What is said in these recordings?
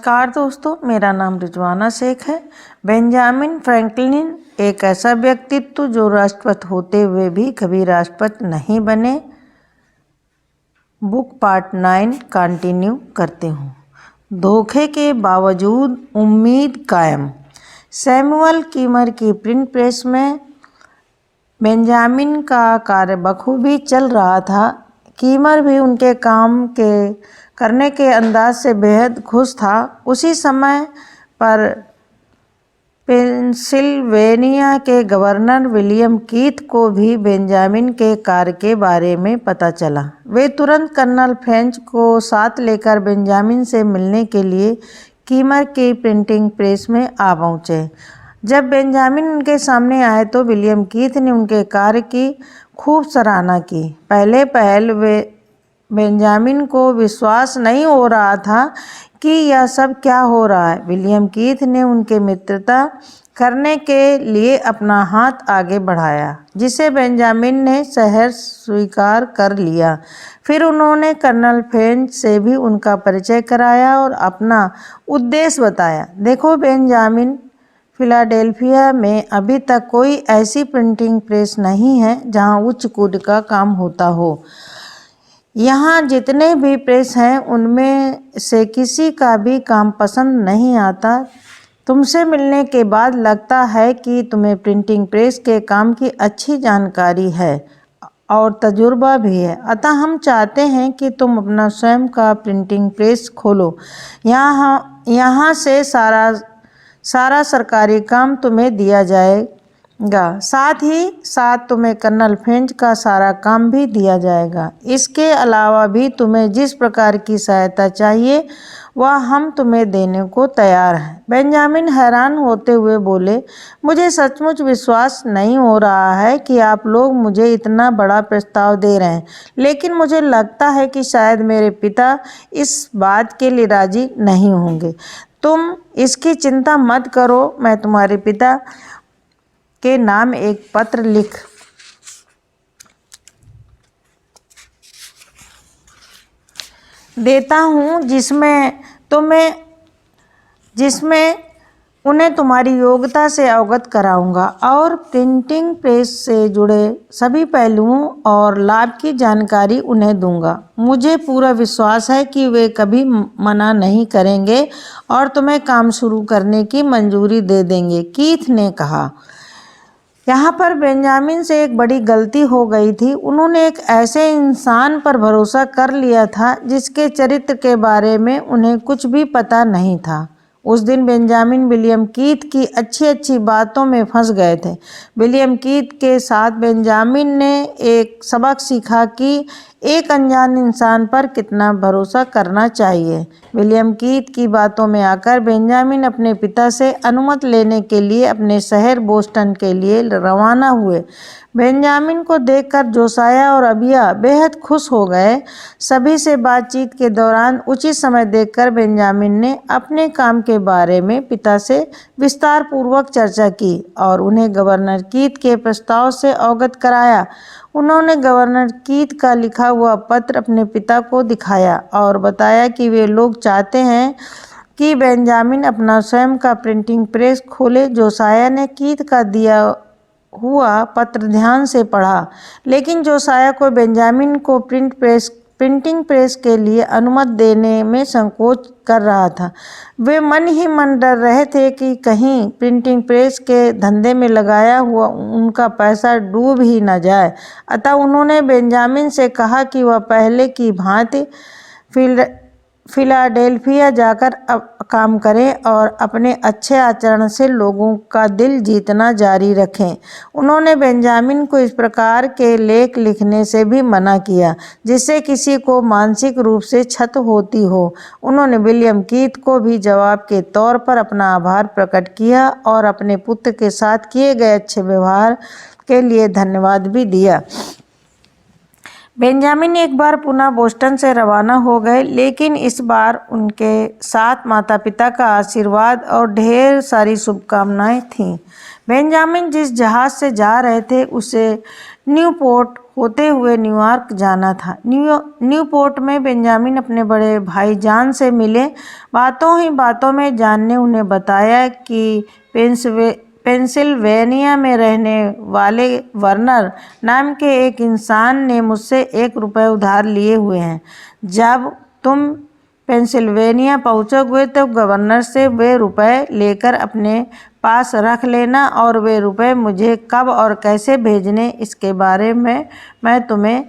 नमस्कार दोस्तों, मेरा नाम रिजवाना शेख है। बेंजामिन फ्रैंकलिन एक ऐसा व्यक्तित्व जो राष्ट्रपति होते हुए भी कभी राष्ट्रपति नहीं बने। बुक पार्ट 9 कंटिन्यू करते हूँ। धोखे के बावजूद उम्मीद कायम। सैमुअल कीमर की प्रिंट प्रेस में बेंजामिन का कार्य बखूबी चल रहा था। कीमर भी उनके काम के करने के अंदाज से बेहद खुश था। उसी समय पर पेंसिल्वेनिया के गवर्नर विलियम कीथ को भी बेंजामिन के कार्य के बारे में पता चला। वे तुरंत कर्नल फ्रेंच को साथ लेकर बेंजामिन से मिलने के लिए कीमर की प्रिंटिंग प्रेस में आ पहुँचे। जब बेंजामिन उनके सामने आए तो विलियम कीथ ने उनके कार्य की खूब सराहना की। पहल बेंजामिन को विश्वास नहीं हो रहा था कि यह सब क्या हो रहा है। विलियम कीथ ने उनके मित्रता करने के लिए अपना हाथ आगे बढ़ाया, जिसे बेंजामिन ने सहर्ष स्वीकार कर लिया। फिर उन्होंने कर्नल फ्रेंच से भी उनका परिचय कराया और अपना उद्देश्य बताया। देखो बेंजामिन, फिलाडेल्फिया में अभी तक कोई ऐसी प्रिंटिंग प्रेस नहीं है जहां उच्च कोटि का काम होता हो। यहाँ जितने भी प्रेस हैं उनमें से किसी का भी काम पसंद नहीं आता। तुमसे मिलने के बाद लगता है कि तुम्हें प्रिंटिंग प्रेस के काम की अच्छी जानकारी है और तजुर्बा भी है। अतः हम चाहते हैं कि तुम अपना स्वयं का प्रिंटिंग प्रेस खोलो। यहाँ से सारा सरकारी काम तुम्हें दिया जाएगा। साथ ही साथ तुम्हें कर्नल फ्रेंच का सारा काम भी दिया जाएगा। इसके अलावा भी तुम्हें जिस प्रकार की सहायता चाहिए वह हम तुम्हें देने को तैयार हैं। बेंजामिन हैरान होते हुए बोले, मुझे सचमुच विश्वास नहीं हो रहा है कि आप लोग मुझे इतना बड़ा प्रस्ताव दे रहे हैं, लेकिन मुझे लगता है कि शायद मेरे पिता इस बात के लिए राजी नहीं होंगे। तुम इसकी चिंता मत करो, मैं तुम्हारे पिता के नाम एक पत्र लिख देता हूँ जिसमें उन्हें तुम्हारी योग्यता से अवगत कराऊंगा और प्रिंटिंग प्रेस से जुड़े सभी पहलुओं और लाभ की जानकारी उन्हें दूंगा। मुझे पूरा विश्वास है कि वे कभी मना नहीं करेंगे और तुम्हें काम शुरू करने की मंजूरी दे देंगे, कीथ ने कहा। यहाँ पर बेंजामिन से एक बड़ी गलती हो गई थी। उन्होंने एक ऐसे इंसान पर भरोसा कर लिया था जिसके चरित्र के बारे में उन्हें कुछ भी पता नहीं था। उस दिन बेंजामिन विलियम कीथ की अच्छी बातों में फंस गए थे। विलियम कीथ के साथ बेंजामिन ने एक सबक सीखा कि एक अनजान इंसान पर कितना भरोसा करना चाहिए। विलियम कीथ की बातों में आकर बेंजामिन अपने पिता से अनुमति लेने के लिए अपने शहर बोस्टन के लिए रवाना हुए। बेंजामिन को देखकर जोसाया और अबिया बेहद खुश हो गए। सभी से बातचीत के दौरान उचित समय देखकर बेंजामिन ने अपने काम के बारे में पिता से विस्तार पूर्वक चर्चा की और उन्हें गवर्नर कीथ के प्रस्ताव से अवगत कराया। उन्होंने गवर्नर कीथ का लिखा हुआ पत्र अपने पिता को दिखाया और बताया कि वे लोग चाहते हैं कि बेंजामिन अपना स्वयं का प्रिंटिंग प्रेस खोले। जोसाया ने कीथ का दिया हुआ पत्र ध्यान से पढ़ा, लेकिन जोसाया को बेंजामिन को प्रिंटिंग प्रेस के लिए अनुमति देने में संकोच कर रहा था। वे मन ही मन डर रहे थे कि कहीं प्रिंटिंग प्रेस के धंधे में लगाया हुआ उनका पैसा डूब ही न जाए। अतः उन्होंने बेंजामिन से कहा कि वह पहले की भांति फिलाडेल्फिया जाकर काम करें और अपने अच्छे आचरण से लोगों का दिल जीतना जारी रखें। उन्होंने बेंजामिन को इस प्रकार के लेख लिखने से भी मना किया जिससे किसी को मानसिक रूप से क्षति होती हो। उन्होंने विलियम कीथ को भी जवाब के तौर पर अपना आभार प्रकट किया और अपने पुत्र के साथ किए गए अच्छे व्यवहार के लिए धन्यवाद भी दिया। बेंजामिन एक बार पुनः बोस्टन से रवाना हो गए, लेकिन इस बार उनके साथ माता पिता का आशीर्वाद और ढेर सारी शुभकामनाएं थीं। बेंजामिन जिस जहाज से जा रहे थे उसे न्यूपोर्ट होते हुए न्यूयॉर्क जाना था। न्यूपोर्ट में बेंजामिन अपने बड़े भाई जॉन से मिले। बातों ही बातों में जॉन ने उन्हें बताया कि पेंसिल्वेनिया में रहने वाले वर्नर नाम के एक इंसान ने मुझसे ₹1 उधार लिए हुए हैं। जब तुम पेंसिल्वेनिया पहुंचोगे तो गवर्नर से वे रुपए लेकर अपने पास रख लेना और वे रुपए मुझे कब और कैसे भेजने इसके बारे में मैं तुम्हें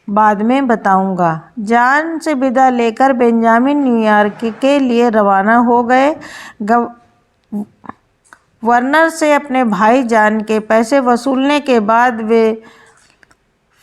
बाद में बताऊंगा। जॉन से विदा लेकर बेंजामिन न्यूयॉर्क के लिए रवाना हो गए। वर्नर से अपने भाई जॉन के पैसे वसूलने के बाद वे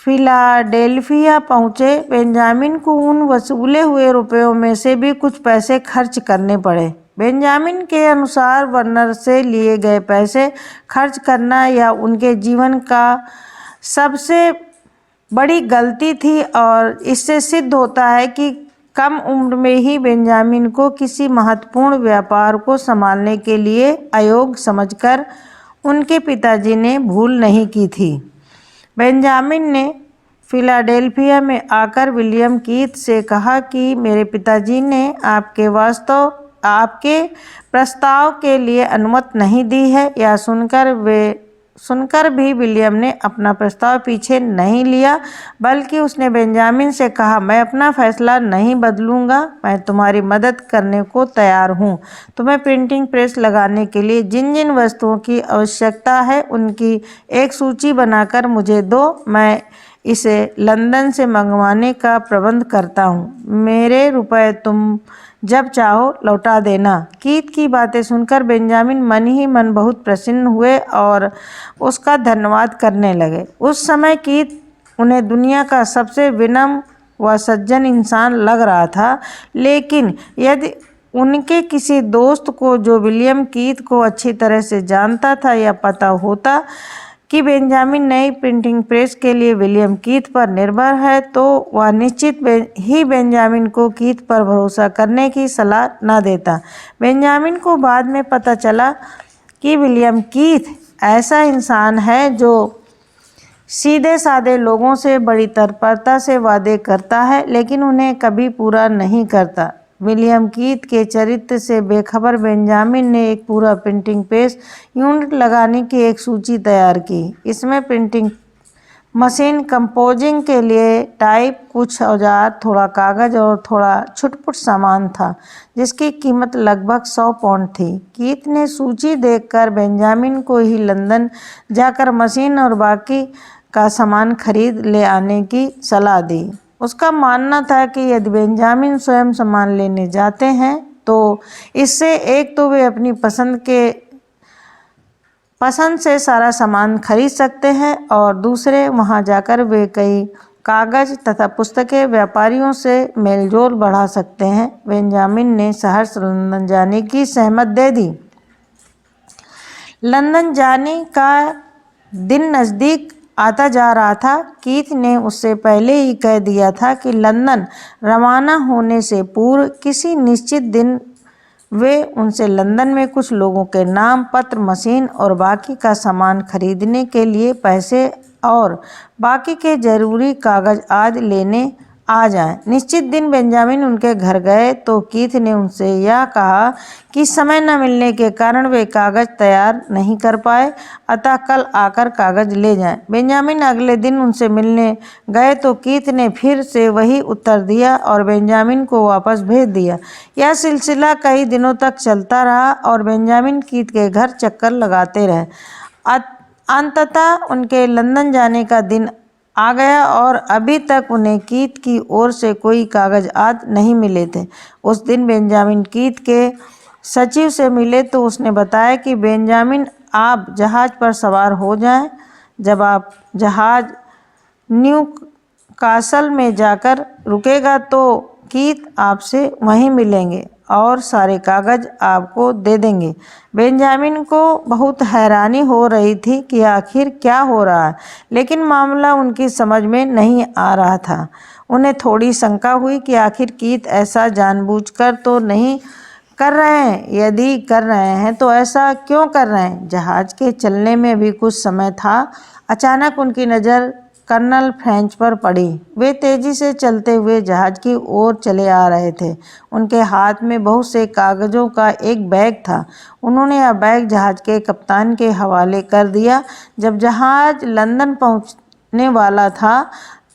फिलाडेल्फिया पहुंचे। बेंजामिन को उन वसूले हुए रुपयों में से भी कुछ पैसे खर्च करने पड़े। बेंजामिन के अनुसार वर्नर से लिए गए पैसे खर्च करना या उनके जीवन का सबसे बड़ी गलती थी और इससे सिद्ध होता है कि कम उम्र में ही बेंजामिन को किसी महत्वपूर्ण व्यापार को संभालने के लिए अयोग्य समझकर उनके पिताजी ने भूल नहीं की थी। बेंजामिन ने फिलाडेल्फिया में आकर विलियम कीथ से कहा कि मेरे पिताजी ने आपके प्रस्ताव के लिए अनुमति नहीं दी है। यह सुनकर भी विलियम ने अपना प्रस्ताव पीछे नहीं लिया, बल्कि उसने बेंजामिन से कहा, मैं अपना फैसला नहीं बदलूंगा। मैं तुम्हारी मदद करने को तैयार हूँ। तुम्हें प्रिंटिंग प्रेस लगाने के लिए जिन जिन वस्तुओं की आवश्यकता है उनकी एक सूची बनाकर मुझे दो। मैं इसे लंदन से मंगवाने का प्रबंध करता हूँ। मेरे रुपए तुम जब चाहो लौटा देना। कीथ की बातें सुनकर बेंजामिन मन ही मन बहुत प्रसन्न हुए और उसका धन्यवाद करने लगे। उस समय कीथ उन्हें दुनिया का सबसे विनम्र व सज्जन इंसान लग रहा था, लेकिन यदि उनके किसी दोस्त को जो विलियम कीथ को अच्छी तरह से जानता था या पता होता कि बेंजामिन नई प्रिंटिंग प्रेस के लिए विलियम कीथ पर निर्भर है, तो वह निश्चित ही बेंजामिन को कीथ पर भरोसा करने की सलाह न देता। बेंजामिन को बाद में पता चला कि विलियम कीथ ऐसा इंसान है जो सीधे साधे लोगों से बड़ी तत्परता से वादे करता है, लेकिन उन्हें कभी पूरा नहीं करता। विलियम कीथ के चरित्र से बेखबर बेंजामिन ने एक पूरा प्रिंटिंग प्रेस यूनिट लगाने की एक सूची तैयार की। इसमें प्रिंटिंग मशीन, कंपोजिंग के लिए टाइप, कुछ औजार, थोड़ा कागज़ और थोड़ा छुटपुट सामान था, जिसकी कीमत लगभग 100 पाउंड थी। कीथ ने सूची देखकर बेंजामिन को ही लंदन जाकर मशीन और बाकी का सामान खरीद ले आने की सलाह दी। उसका मानना था कि यदि बेंजामिन स्वयं सामान लेने जाते हैं तो इससे एक तो वे अपनी पसंद से सारा सामान खरीद सकते हैं और दूसरे वहां जाकर वे कई कागज तथा पुस्तकें व्यापारियों से मेलजोल बढ़ा सकते हैं। बेंजामिन ने सहर्ष लंदन जाने की सहमति दे दी। लंदन जाने का दिन नज़दीक आता जा रहा था। कीथ ने उससे पहले ही कह दिया था कि लंदन रवाना होने से पूर्व किसी निश्चित दिन वे उनसे लंदन में कुछ लोगों के नाम, पत्र, मशीन और बाकी का सामान खरीदने के लिए पैसे और बाकी के जरूरी कागज आदि लेने आ जाएं। निश्चित दिन बेंजामिन उनके घर गए तो कीथ ने उनसे यह कहा कि समय न मिलने के कारण वे कागज तैयार नहीं कर पाए, अतः कल आकर कागज ले जाएं। बेंजामिन अगले दिन उनसे मिलने गए तो कीथ ने फिर से वही उत्तर दिया और बेंजामिन को वापस भेज दिया। यह सिलसिला कई दिनों तक चलता रहा और बेंजामिन कीथ के घर चक्कर लगाते रहे। अंततः उनके लंदन जाने का दिन आ गया और अभी तक उन्हें कीथ की ओर से कोई कागज आदि नहीं मिले थे। उस दिन बेंजामिन कीथ के सचिव से मिले तो उसने बताया कि बेंजामिन, आप जहाज पर सवार हो जाएं। जब आप जहाज न्यू कासल में जाकर रुकेगा तो कीथ आपसे वहीं मिलेंगे और सारे कागज आपको दे देंगे। बेंजामिन को बहुत हैरानी हो रही थी कि आखिर क्या हो रहा है, लेकिन मामला उनकी समझ में नहीं आ रहा था। उन्हें थोड़ी शंका हुई कि आखिर कीथ ऐसा जानबूझकर तो नहीं कर रहे हैं? यदि कर रहे हैं तो ऐसा क्यों कर रहे हैं? जहाज के चलने में भी कुछ समय था। अचानक उनकी नज़र कर्नल फ्रेंच पर पड़ी। वे तेजी से चलते हुए जहाज की ओर चले आ रहे थे। उनके हाथ में बहुत से कागज़ों का एक बैग था। उन्होंने यह बैग जहाज के कप्तान के हवाले कर दिया। जब जहाज लंदन पहुंचने वाला था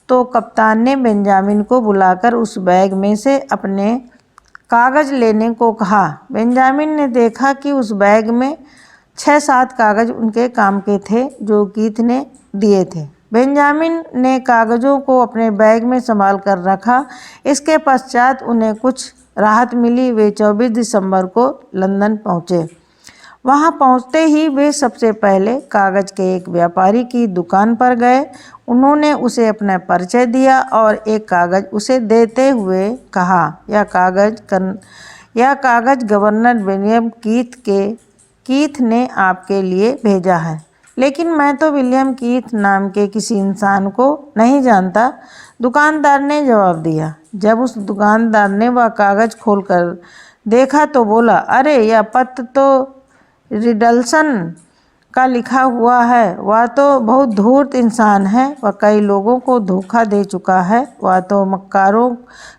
तो कप्तान ने बेंजामिन को बुलाकर उस बैग में से अपने कागज़ लेने को कहा। बेंजामिन ने देखा कि उस बैग में 6-7 कागज़ उनके काम के थे जो कीथ ने दिए थे। बेंजामिन ने कागज़ों को अपने बैग में संभाल कर रखा। इसके पश्चात उन्हें कुछ राहत मिली। वे 24 दिसंबर को लंदन पहुँचे। वहाँ पहुँचते ही वे सबसे पहले कागज़ के एक व्यापारी की दुकान पर गए। उन्होंने उसे अपना परिचय दिया और एक कागज़ उसे देते हुए कहा, यह कागज़ गवर्नर विलियम कीथ ने आपके लिए भेजा है। लेकिन मैं तो विलियम कीथ नाम के किसी इंसान को नहीं जानता, दुकानदार ने जवाब दिया। जब उस दुकानदार ने वह कागज़ खोलकर देखा तो बोला, अरे यह पत्र तो रिडलसन का लिखा हुआ है। वह तो बहुत धूर्त इंसान है। वह कई लोगों को धोखा दे चुका है। वह तो मक्कारों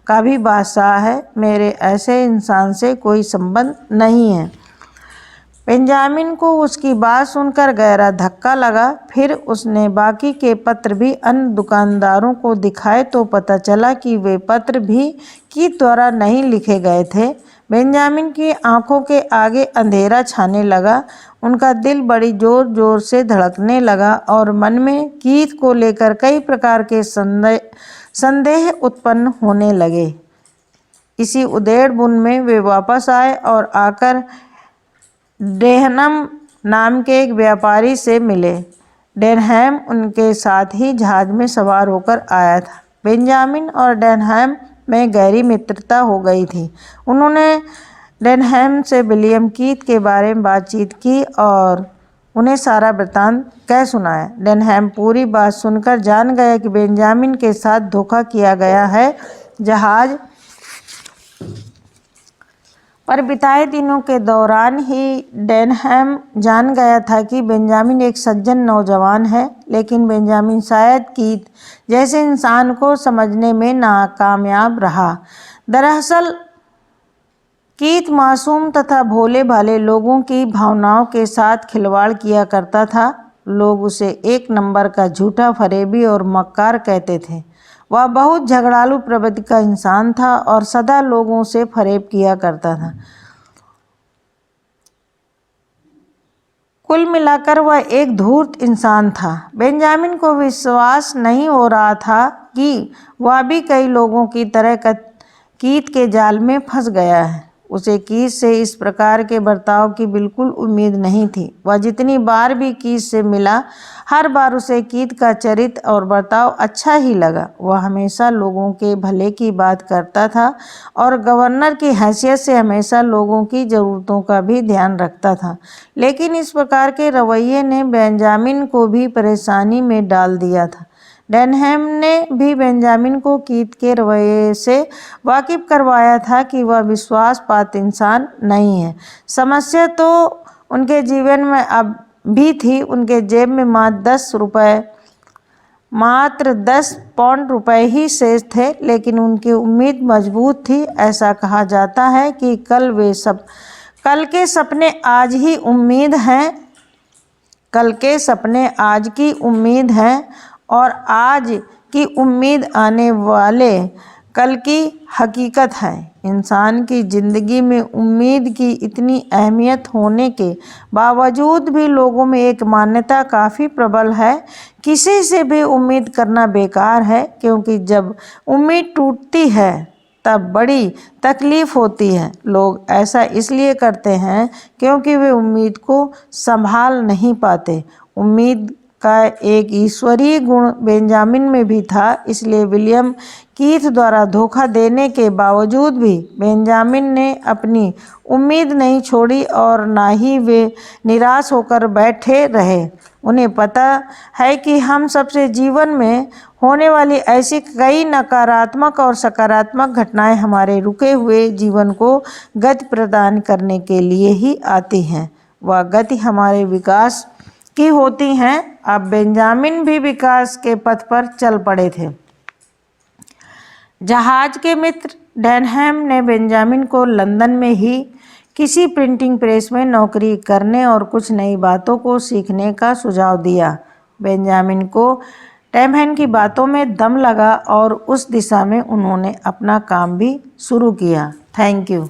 का भी बादशाह है। मेरे ऐसे इंसान से कोई संबंध नहीं है। बेंजामिन को उसकी बात सुनकर गहरा धक्का लगा। फिर उसने बाकी के पत्र भी अन्य दुकानदारों को दिखाए तो पता चला कि वे पत्र भी कीथ द्वारा नहीं लिखे गए थे। बेंजामिन की आंखों के आगे अंधेरा छाने लगा। उनका दिल बड़ी ज़ोर ज़ोर से धड़कने लगा और मन में कीथ को लेकर कई प्रकार के संदेह उत्पन्न होने लगे। इसी उधेड़ बुन में वे वापस आए और आकर डेनहैम नाम के एक व्यापारी से मिले। डेनहैम उनके साथ ही जहाज में सवार होकर आया था। बेंजामिन और डेनहैम में गहरी मित्रता हो गई थी। उन्होंने डेनहैम से विलियम कीथ के बारे में बातचीत की और उन्हें सारा वृत्तांत कह सुनाया। डेनहैम पूरी बात सुनकर जान गया कि बेंजामिन के साथ धोखा किया गया है। जहाज पर बिताए दिनों के दौरान ही डेनहैम जान गया था कि बेंजामिन एक सज्जन नौजवान है, लेकिन बेंजामिन शायद कीथ जैसे इंसान को समझने में नाकामयाब रहा। दरअसल कीथ मासूम तथा भोले भाले लोगों की भावनाओं के साथ खिलवाड़ किया करता था। लोग उसे एक नंबर का झूठा फरेबी और मक्कार कहते थे। वह बहुत झगड़ालू प्रवृत्ति का इंसान था और सदा लोगों से फरेब किया करता था। कुल मिलाकर वह एक धूर्त इंसान था। बेंजामिन को विश्वास नहीं हो रहा था कि वह भी कई लोगों की तरह कीथ के जाल में फंस गया है। उसे कीथ से इस प्रकार के बर्ताव की बिल्कुल उम्मीद नहीं थी। वह जितनी बार भी कीथ से मिला, हर बार उसे कीथ का चरित्र और बर्ताव अच्छा ही लगा। वह हमेशा लोगों के भले की बात करता था और गवर्नर की हैसियत से हमेशा लोगों की ज़रूरतों का भी ध्यान रखता था। लेकिन इस प्रकार के रवैये ने बेंजामिन को भी परेशानी में डाल दिया था। डेनहैम ने भी बेंजामिन को कीथ के रवैये से वाकिफ करवाया था कि वह विश्वास पात्र इंसान नहीं है। समस्या तो उनके जीवन में अब भी थी। उनके जेब में मात्र 10 पाउंड रुपए ही शेष थे, लेकिन उनकी उम्मीद मजबूत थी। ऐसा कहा जाता है कि कल के सपने आज की उम्मीद हैं और आज की उम्मीद आने वाले कल की हकीकत है। इंसान की ज़िंदगी में उम्मीद की इतनी अहमियत होने के बावजूद भी लोगों में एक मान्यता काफ़ी प्रबल है, किसी से भी उम्मीद करना बेकार है, क्योंकि जब उम्मीद टूटती है तब बड़ी तकलीफ़ होती है। लोग ऐसा इसलिए करते हैं क्योंकि वे उम्मीद को संभाल नहीं पाते। उम्मीद का एक ईश्वरीय गुण बेंजामिन में भी था, इसलिए विलियम कीथ द्वारा धोखा देने के बावजूद भी बेंजामिन ने अपनी उम्मीद नहीं छोड़ी और ना ही वे निराश होकर बैठे रहे। उन्हें पता है कि हम सबसे जीवन में होने वाली ऐसी कई नकारात्मक और सकारात्मक घटनाएं हमारे रुके हुए जीवन को गति प्रदान करने के लिए ही आती हैं। वह गति हमारे विकास की होती हैं। अब बेंजामिन भी विकास के पथ पर चल पड़े थे। जहाज के मित्र डेनहैम ने बेंजामिन को लंदन में ही किसी प्रिंटिंग प्रेस में नौकरी करने और कुछ नई बातों को सीखने का सुझाव दिया। बेंजामिन को डेनहैम की बातों में दम लगा और उस दिशा में उन्होंने अपना काम भी शुरू किया। Thank you.